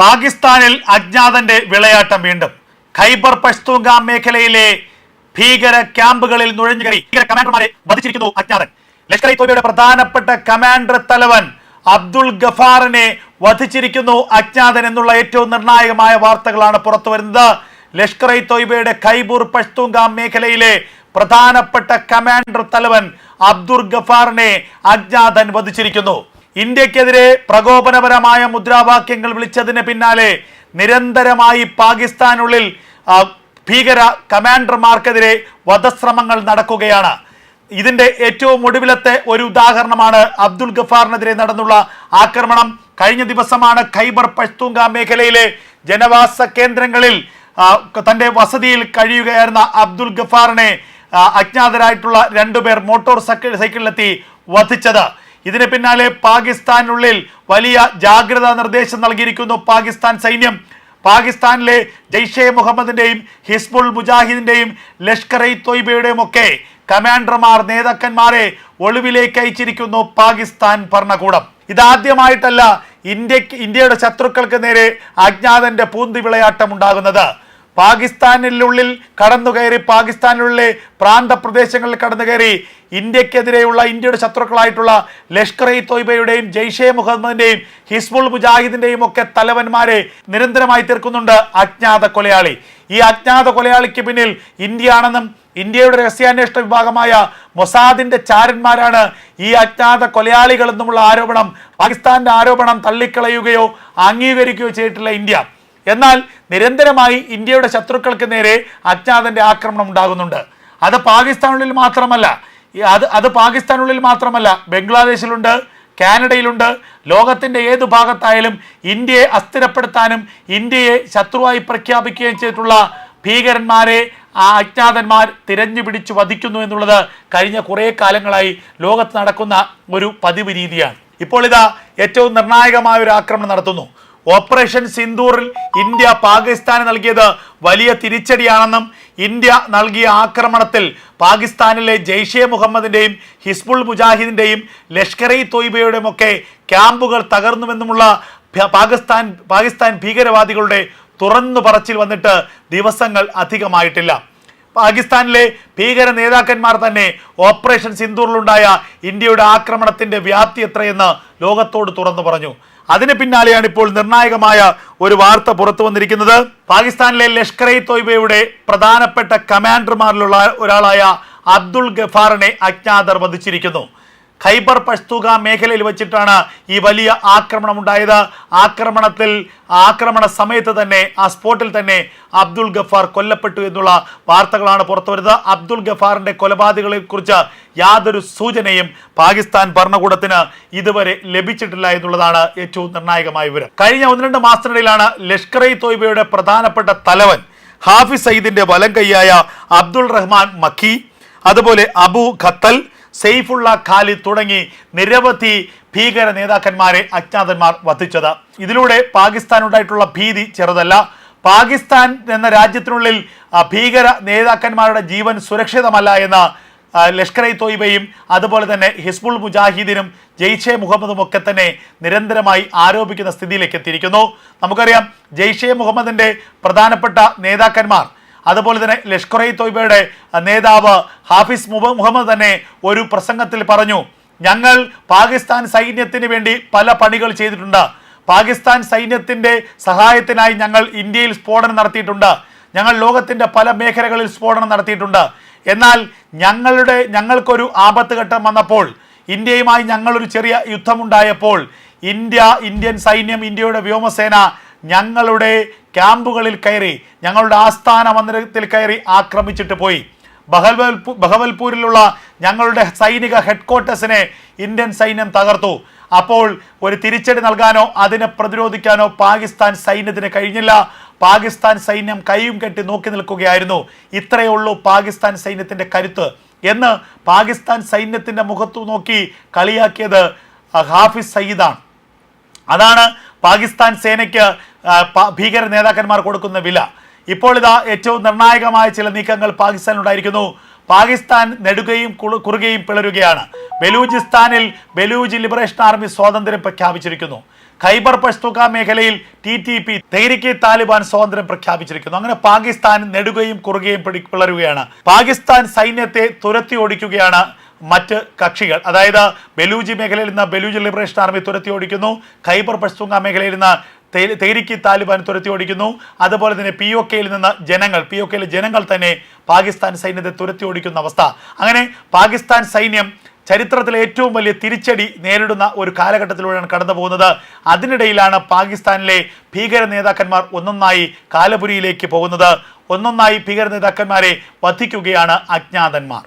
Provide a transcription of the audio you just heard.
പാകിസ്ഥാനിൽ അജ്ഞാതന്റെ വിളയാട്ടം വീണ്ടും. ഖൈബർ പഷ്തൂൺഖ്വാ മേഖലയിലെ ഭീകര ക്യാമ്പുകളിൽ നുഴഞ്ഞുകയറി ഭീകര കമാൻഡർമാരെ വധിച്ചിരിക്കുന്നു അജ്ഞാതൻ. ലഷ്കർ ഇ തോയ്ബയുടെ പ്രധാനപ്പെട്ട കമാൻഡർ തലവൻ അബ്ദുൾ ഗഫാറിനെ വധിച്ചിരിക്കുന്നു അജ്ഞാതൻ എന്നുള്ള ഏറ്റവും നിർണായകമായ വാർത്തകളാണ് പുറത്തു വരുന്നത്. ലഷ്കർ ഇ തോയ്ബയുടെ ഖൈബർ പഷ്തൂൺഖ്വാ മേഖലയിലെ പ്രധാനപ്പെട്ട കമാൻഡർ തലവൻ അബ്ദുൾ ഗഫാറിനെ അജ്ഞാതൻ വധിച്ചിരിക്കുന്നു. ഇന്ത്യക്കെതിരെ പ്രകോപനപരമായ മുദ്രാവാക്യങ്ങൾ വിളിച്ചതിന് പിന്നാലെ നിരന്തരമായി പാകിസ്ഥാനുള്ളിൽ ഭീകര കമാൻഡർമാർക്കെതിരെ വധശ്രമങ്ങൾ നടക്കുകയാണ്. ഇതിന്റെ ഏറ്റവും ഒടുവിലത്തെ ഒരു ഉദാഹരണമാണ് അബ്ദുൾ ഗഫാറിനെതിരെ നടന്നുള്ള ആക്രമണം. കഴിഞ്ഞ ദിവസമാണ് ഖൈബർ പഷ്തൂൺഖ്വാ മേഖലയിലെ ജനവാസ കേന്ദ്രങ്ങളിൽ തന്റെ വസതിയിൽ കഴിയുകയായിരുന്ന അബ്ദുൾ ഗഫാറിനെ അജ്ഞാതരായിട്ടുള്ള രണ്ടുപേർ മോട്ടോർ സൈക്കിളിലെത്തി വധിച്ചത്. ഇതിന് പിന്നാലെ പാകിസ്ഥാനുള്ളിൽ വലിയ ജാഗ്രതാ നിർദ്ദേശം നൽകിയിരിക്കുന്നു പാകിസ്ഥാൻ സൈന്യം. പാകിസ്ഥാനിലെ ജയ്ഷെ മുഹമ്മദിന്റെയും ഹിസ്ബുൾ മുജാഹിദിന്റെയും ലഷ്കർ ഇ തോയ്ബയുടെയും ഒക്കെ കമാൻഡർമാർ നേതാക്കന്മാരെ ഒളിവിലേക്ക് അയച്ചിരിക്കുന്നു പാകിസ്ഥാൻ ഭരണകൂടം. ഇതാദ്യമായിട്ടല്ല ഇന്ത്യയുടെ ശത്രുക്കൾക്ക് നേരെ അജ്ഞാതന്റെ പൂന്തി വിളയാട്ടം ഉണ്ടാകുന്നത്. പാകിസ്ഥാനിനുള്ളിൽ കടന്നുകയറി പാകിസ്ഥാനിലുള്ള പ്രാന്തപ്രദേശങ്ങളിൽ കടന്നുകയറി ഇന്ത്യക്കെതിരെയുള്ള ഇന്ത്യയുടെ ശത്രുക്കളായിട്ടുള്ള ലഷ്കർ ഇ തോയ്ബയുടെയും ജയ്ഷെ മുഹമ്മദിന്റെയും ഹിസ്ബുൾ മുജാഹിദിന്റെയും ഒക്കെ തലവന്മാരെ നിരന്തരമായി തീർക്കുന്നുണ്ട് അജ്ഞാത കൊലയാളി. ഈ അജ്ഞാത കൊലയാളിക്ക് പിന്നിൽ ഇന്ത്യയാണെന്നും ഇന്ത്യയുടെ രഹസ്യാന്വേഷണ വിഭാഗമായ മൊസാദിന്റെ ചാരന്മാരാണ് ഈ അജ്ഞാത കൊലയാളികൾ എന്നുമുള്ള ആരോപണം, പാകിസ്ഥാന്റെ ആരോപണം തള്ളിക്കളയുകയോ അംഗീകരിക്കുകയോ ചെയ്തിട്ടില്ല ഇന്ത്യ. എന്നാൽ നിരന്തരമായി ഇന്ത്യയുടെ ശത്രുക്കൾക്ക് നേരെ അജ്ഞാതന്റെ ആക്രമണം ഉണ്ടാകുന്നുണ്ട്. അത് പാകിസ്ഥാനുള്ളിൽ മാത്രമല്ല ബംഗ്ലാദേശിലുണ്ട്, കാനഡയിലുണ്ട്. ലോകത്തിന്റെ ഏതു ഭാഗത്തായാലും ഇന്ത്യയെ അസ്ഥിരപ്പെടുത്താനും ഇന്ത്യയെ ശത്രുവായി പ്രഖ്യാപിക്കുകയും ചെയ്തിട്ടുള്ള ഭീകരന്മാരെ ആ അജ്ഞാതന്മാർ തിരഞ്ഞു പിടിച്ചു വധിക്കുന്നു എന്നുള്ളത് കഴിഞ്ഞ കുറേ കാലങ്ങളായി ലോകത്ത് നടക്കുന്ന ഒരു പതിവ് രീതിയാണ്. ഇപ്പോൾ ഇതാ ഏറ്റവും നിർണായകമായ ഒരു ആക്രമണം നടത്തുന്നു. ഓപ്പറേഷൻ സിന്ദൂറിൽ ഇന്ത്യ പാകിസ്ഥാന് നൽകിയത് വലിയ തിരിച്ചടിയാണെന്നും ഇന്ത്യ നൽകിയ ആക്രമണത്തിൽ പാകിസ്ഥാനിലെ ജയ്ഷെ മുഹമ്മദിന്റെയും ഹിസ്ബുൾ മുജാഹിദിന്റെയും ലഷ്കർ ഇ തോയ്ബയുടെയും ഒക്കെ ക്യാമ്പുകൾ തകർന്നുവെന്നുമുള്ള പാകിസ്ഥാൻ ഭീകരവാദികളുടെ തുറന്നു പറച്ചിൽ വന്നിട്ട് ദിവസങ്ങൾ അധികമായിട്ടില്ല. പാകിസ്ഥാനിലെ ഭീകര നേതാക്കന്മാർ തന്നെ ഓപ്പറേഷൻ സിന്ദൂറിലുണ്ടായ ഇന്ത്യയുടെ ആക്രമണത്തിന്റെ വ്യാപ്തി എത്രയെന്ന് ലോകത്തോട് തുറന്നു പറഞ്ഞു. അതിന് പിന്നാലെയാണ് ഇപ്പോൾ നിർണായകമായ ഒരു വാർത്ത പുറത്തു വന്നിരിക്കുന്നത്. പാകിസ്ഥാനിലെ ലഷ്കർ ഇ തോയ്ബയുടെ പ്രധാനപ്പെട്ട കമാൻഡർമാരിലുള്ള ഒരാളായ അബ്ദുൾ ഗഫാറിനെ അജ്ഞാതർ വധിച്ചിരിക്കുന്നു. ഖൈബർ പഷ്തൂൺഖ്വാ മേഖലയിൽ വെച്ചിട്ടാണ് ഈ വലിയ ആക്രമണം ഉണ്ടായത്. ആക്രമണ സമയത്ത് തന്നെ ആ സ്പോട്ടിൽ തന്നെ അബ്ദുൾ ഗഫാർ കൊല്ലപ്പെട്ടു എന്നുള്ള വാർത്തകളാണ് പുറത്തു വരുന്നത്. അബ്ദുൾ ഗഫാറിന്റെ കൊലപാതകളെ കുറിച്ച് യാതൊരു സൂചനയും പാകിസ്ഥാൻ ഭരണകൂടത്തിന് ഇതുവരെ ലഭിച്ചിട്ടില്ല എന്നുള്ളതാണ് ഏറ്റവും നിർണായകമായ വിവരം. കഴിഞ്ഞ 1-2 മാസത്തിനിടയിലാണ് ലഷ്കർ ഇ തോയ്ബയുടെ പ്രധാനപ്പെട്ട തലവൻ ഹാഫിസ് സയ്യിദിന്റെ വലം കൈയായ അബ്ദുൾ റഹ്മാൻ മക്കി, അതുപോലെ അബു ഖത്തൽ, സെയ്ഫുള്ള ഖാലിദ് തുടങ്ങി നിരവധി ഭീകര നേതാക്കന്മാരെ അജ്ഞാതന്മാർ വധിച്ചത്. ഇതിലൂടെ പാകിസ്ഥാനുണ്ടായിട്ടുള്ള ഭീതി ചെറുതല്ല. പാകിസ്ഥാൻ എന്ന രാജ്യത്തിനുള്ളിൽ ഭീകര നേതാക്കന്മാരുടെ ജീവൻ സുരക്ഷിതമല്ല എന്ന് ലഷ്കർ ഇ തോയ്ബയും അതുപോലെ തന്നെ ഹിസ്ബുൾ മുജാഹിദിനും ജയ്ഷെ മുഹമ്മദും ഒക്കെ തന്നെ നിരന്തരമായി ആരോപിക്കുന്ന സ്ഥിതിയിലേക്ക് എത്തിയിരിക്കുന്നു. നമുക്കറിയാം, ജയ്ഷെ മുഹമ്മദിന്റെ പ്രധാനപ്പെട്ട നേതാക്കന്മാർ അതുപോലെ തന്നെ ലഷ്കർ ഇ തോയ്ബയുടെ നേതാവ് ഹാഫിസ് മുഹമ്മദ് തന്നെ ഒരു പ്രസംഗത്തിൽ പറഞ്ഞു, ഞങ്ങൾ പാകിസ്ഥാൻ സൈന്യത്തിന് വേണ്ടി പല പണികൾ ചെയ്തിട്ടുണ്ട്. പാകിസ്ഥാൻ സൈന്യത്തിന്റെ സഹായത്തിനായി ഞങ്ങൾ ഇന്ത്യയിൽ സ്ഫോടനം നടത്തിയിട്ടുണ്ട്. ഞങ്ങൾ ലോകത്തിന്റെ പല മേഖലകളിൽ സ്ഫോടനം നടത്തിയിട്ടുണ്ട്. എന്നാൽ ഞങ്ങൾക്കൊരു ആപത്ത് ഘട്ടം വന്നപ്പോൾ, ഇന്ത്യയുമായി ഞങ്ങളൊരു ചെറിയ യുദ്ധമുണ്ടായപ്പോൾ ഇന്ത്യൻ സൈന്യം, ഇന്ത്യയുടെ വ്യോമസേന ഞങ്ങളുടെ ക്യാമ്പുകളിൽ കയറി, ഞങ്ങളുടെ ആസ്ഥാന മന്ദിരത്തിൽ കയറി ആക്രമിച്ചിട്ട് പോയി. ബഹവൽപൂരിലുള്ള ഞങ്ങളുടെ സൈനിക ഹെഡ്ക്വാർട്ടേഴ്സിനെ ഇന്ത്യൻ സൈന്യം തകർത്തു. അപ്പോൾ ഒരു തിരിച്ചടി നൽകാനോ അതിനെ പ്രതിരോധിക്കാനോ പാകിസ്ഥാൻ സൈന്യത്തിന് കഴിഞ്ഞില്ല. പാകിസ്ഥാൻ സൈന്യം കൈയും കെട്ടി നോക്കി നിൽക്കുകയായിരുന്നു. ഇത്രയേ ഉള്ളൂ പാകിസ്ഥാൻ സൈന്യത്തിന്റെ കരുത്ത് എന്ന് പാകിസ്ഥാൻ സൈന്യത്തിന്റെ മുഖത്തു നോക്കി കളിയാക്കിയത് ഹാഫിസ് സയ്യിദാണ്. അതാണ് പാകിസ്ഥാൻ സേനയ്ക്ക് ഭീകര നേതാക്കന്മാർ കൊടുക്കുന്ന വില. ഇപ്പോൾ ഇതാ ഏറ്റവും നിർണായകമായ ചില നീക്കങ്ങൾ പാകിസ്ഥാനിലുണ്ടായിരിക്കുന്നു. പാകിസ്ഥാൻ നെടുകയും കുറുകയും പിളരുകയാണ്. ബലൂചിസ്ഥാനിൽ ബലൂജ് ലിബറേഷൻ ആർമി സ്വാതന്ത്ര്യം പ്രഖ്യാപിച്ചിരിക്കുന്നു. ഖൈബർ പഷ്തൂക്ക മേഖലയിൽ TTP തെഹ്രീക്ക് താലിബാൻ സ്വാതന്ത്ര്യം പ്രഖ്യാപിച്ചിരിക്കുന്നു. അങ്ങനെ പാകിസ്ഥാൻ നെടുകയും കുറുകയും പിളരുകയാണ്. പാകിസ്ഥാൻ സൈന്യത്തെ തുരത്തി ഓടിക്കുകയാണ് മറ്റ് കക്ഷികൾ. അതായത് ബലൂജി മേഖലയിൽ നിന്ന് ബലൂജ് ലിബറേഷൻ ആർമി തുരത്തി ഓടിക്കുന്നു. ഖൈബർ പഷ്തൂങ്ക മേഖലയിൽ നിന്ന് തെഹ്രീക്ക് താലിബാൻ തുരത്തി ഓടിക്കുന്നു. അതുപോലെ തന്നെ POKയിൽ POKയിലെ ജനങ്ങൾ തന്നെ പാകിസ്ഥാൻ സൈന്യത്തെ തുരത്തി ഓടിക്കുന്ന അവസ്ഥ. അങ്ങനെ പാകിസ്ഥാൻ സൈന്യം ചരിത്രത്തിലെ ഏറ്റവും വലിയ തിരിച്ചടി നേരിടുന്ന ഒരു കാലഘട്ടത്തിലൂടെയാണ് കടന്നു പോകുന്നത്. അതിനിടയിലാണ് പാകിസ്ഥാനിലെ ഭീകര നേതാക്കന്മാർ ഒന്നൊന്നായി കാലപുരിയിലേക്ക് പോകുന്നത്. ഒന്നൊന്നായി ഭീകര നേതാക്കന്മാരെ വധിക്കുകയാണ് അജ്ഞാതന്മാർ.